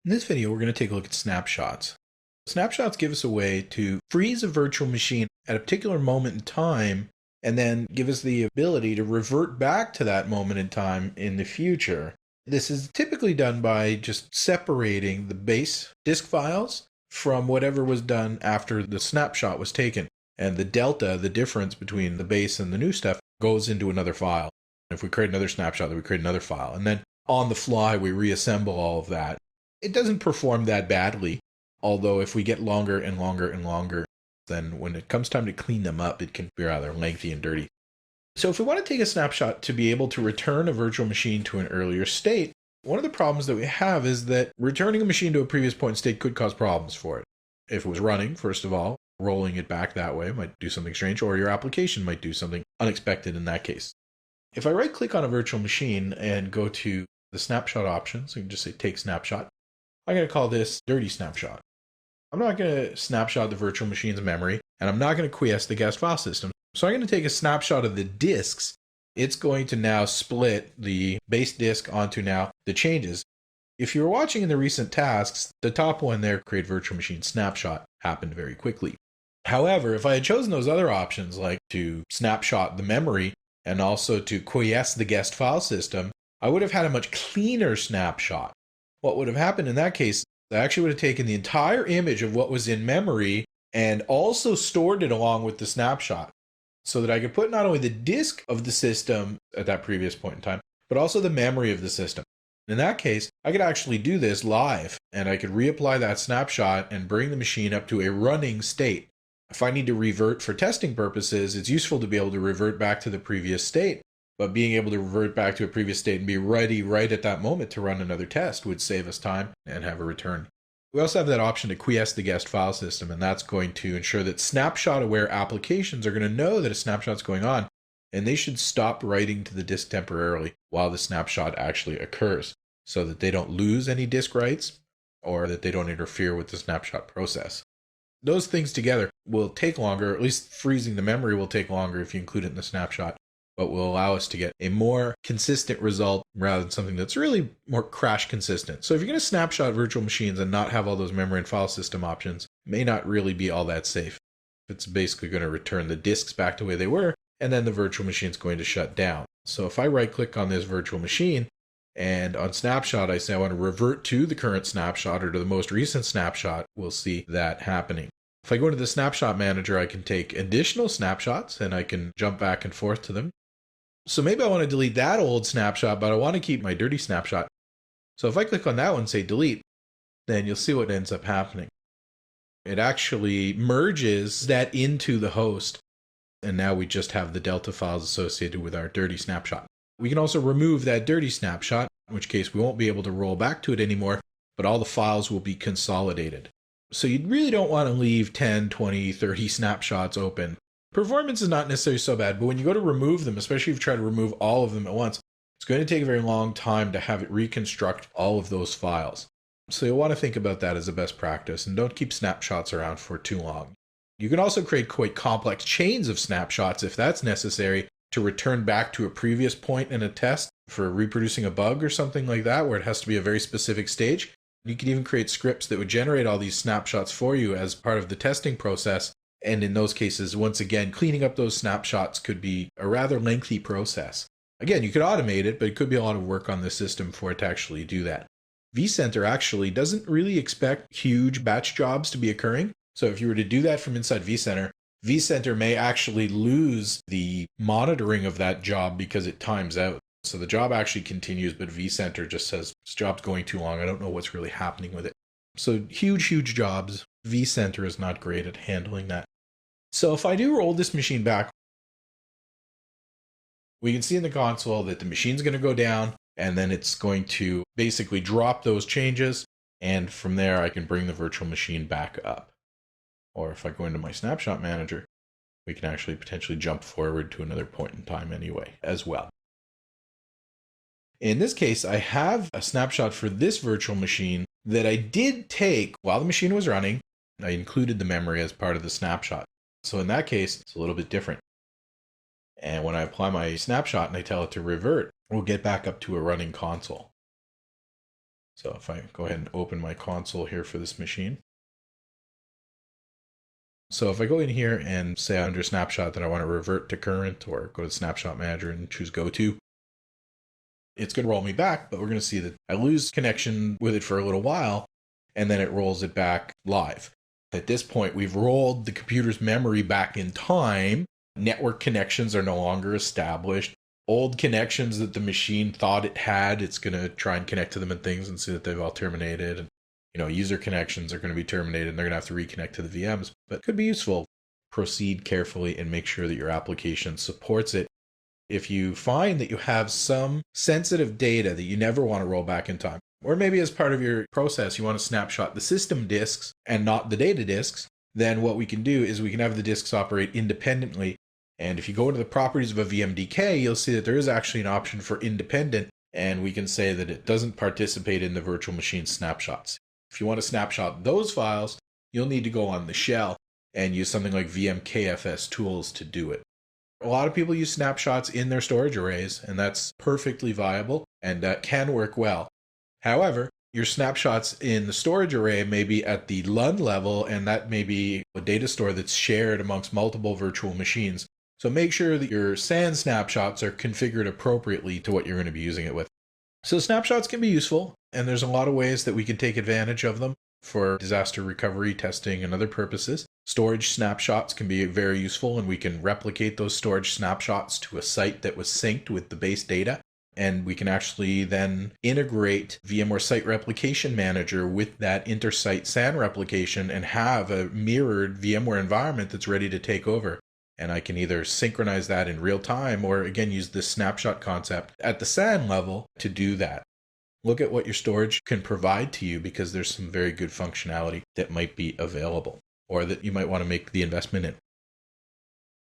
In this video, we're going to take a look at snapshots. Snapshots give us a way to freeze a virtual machine at a particular moment in time and then give us the ability to revert back to that moment in time in the future. This is typically done by just separating the base disk files from whatever was done after the snapshot was taken. And the delta, the difference between the base and the new stuff, goes into another file. If we create another snapshot, then we create another file. And then on the fly, we reassemble all of that. It doesn't perform that badly, although if we get longer and longer and longer, then when it comes time to clean them up, it can be rather lengthy and dirty. So if we want to take a snapshot to be able to return a virtual machine to an earlier state, one of the problems that we have is that returning a machine to a previous point in state could cause problems for it. If it was running, first of all, rolling it back that way might do something strange, or your application might do something unexpected in that case. If I right-click on a virtual machine and go to the snapshot options, I can just say take snapshot. I'm going to call this dirty snapshot. I'm not going to snapshot the virtual machine's memory, and I'm not going to quiesce the guest file system. So I'm going to take a snapshot of the disks. It's going to now split the base disk onto now the changes. If you were watching in the recent tasks, the top one there, create virtual machine snapshot, happened very quickly. However, if I had chosen those other options, like to snapshot the memory and also to quiesce the guest file system, I would have had a much cleaner snapshot. What would have happened in that case, I actually would have taken the entire image of what was in memory and also stored it along with the snapshot so that I could put not only the disk of the system at that previous point in time, but also the memory of the system. In that case, I could actually do this live and I could reapply that snapshot and bring the machine up to a running state. If I need to revert for testing purposes, it's useful to be able to revert back to the previous state. But being able to revert back to a previous state and be ready right at that moment to run another test would save us time and have a return. We also have that option to quiesce the guest file system, and that's going to ensure that snapshot-aware applications are going to know that a snapshot's going on, and they should stop writing to the disk temporarily while the snapshot actually occurs, so that they don't lose any disk writes or that they don't interfere with the snapshot process. Those things together will take longer, or at least freezing the memory will take longer if you include it in the snapshot, but will allow us to get a more consistent result rather than something that's really more crash consistent. So if you're going to snapshot virtual machines and not have all those memory and file system options, it may not really be all that safe. It's basically going to return the disks back the way they were, and then the virtual machine is going to shut down. So if I right click on this virtual machine and on snapshot, I say I want to revert to the current snapshot or to the most recent snapshot, we'll see that happening. If I go into the snapshot manager, I can take additional snapshots and I can jump back and forth to them. So maybe I want to delete that old snapshot, but I want to keep my dirty snapshot. So if I click on that one and say delete, then you'll see what ends up happening. It actually merges that into the host. And now we just have the delta files associated with our dirty snapshot. We can also remove that dirty snapshot, in which case we won't be able to roll back to it anymore, but all the files will be consolidated. So you really don't want to leave 10, 20, 30 snapshots open. Performance is not necessarily so bad, but when you go to remove them, especially if you try to remove all of them at once, it's going to take a very long time to have it reconstruct all of those files. So you'll want to think about that as a best practice and don't keep snapshots around for too long. You can also create quite complex chains of snapshots if that's necessary to return back to a previous point in a test for reproducing a bug or something like that, where it has to be a very specific stage. You can even create scripts that would generate all these snapshots for you as part of the testing process. And in those cases, once again, cleaning up those snapshots could be a rather lengthy process. Again, you could automate it, but it could be a lot of work on the system for it to actually do that. vCenter actually doesn't really expect huge batch jobs to be occurring. So if you were to do that from inside vCenter, vCenter may actually lose the monitoring of that job because it times out. So the job actually continues, but vCenter just says, this job's going too long. I don't know what's really happening with it. So huge jobs. vCenter is not great at handling that. So if I do roll this machine back, we can see in the console that the machine's going to go down and then it's going to basically drop those changes. And from there, I can bring the virtual machine back up. Or if I go into my snapshot manager, we can actually potentially jump forward to another point in time anyway as well. In this case, I have a snapshot for this virtual machine that I did take while the machine was running. I included the memory as part of the snapshot. So in that case, it's a little bit different. And when I apply my snapshot and I tell it to revert, we'll get back up to a running console. So if I go ahead and open my console here for this machine. So if I go in here and say under snapshot that I want to revert to current, or go to snapshot manager and choose go to, it's going to roll me back, but we're going to see that I lose connection with it for a little while, and then it rolls it back live. At this point, we've rolled the computer's memory back in time. Network connections are no longer established. Old connections that the machine thought it had, it's going to try and connect to them and things and see that they've all terminated. And, user connections are going to be terminated and they're going to have to reconnect to the VMs, but it could be useful. Proceed carefully and make sure that your application supports it. If you find that you have some sensitive data that you never want to roll back in time, or maybe as part of your process, you want to snapshot the system disks and not the data disks, then what we can do is we can have the disks operate independently. And if you go into the properties of a VMDK, you'll see that there is actually an option for independent, and we can say that it doesn't participate in the virtual machine snapshots. If you want to snapshot those files, you'll need to go on the shell and use something like VMKFS tools to do it. A lot of people use snapshots in their storage arrays, and that's perfectly viable, and that can work well. However, your snapshots in the storage array may be at the LUN level, and that may be a data store that's shared amongst multiple virtual machines. So make sure that your SAN snapshots are configured appropriately to what you're going to be using it with. So snapshots can be useful, and there's a lot of ways that we can take advantage of them for disaster recovery, testing, and other purposes. Storage snapshots can be very useful, and we can replicate those storage snapshots to a site that was synced with the base data. And we can actually then integrate VMware Site Replication Manager with that inter-site SAN replication and have a mirrored VMware environment that's ready to take over. And I can either synchronize that in real time or, again, use this snapshot concept at the SAN level to do that. Look at what your storage can provide to you, because there's some very good functionality that might be available or that you might want to make the investment in.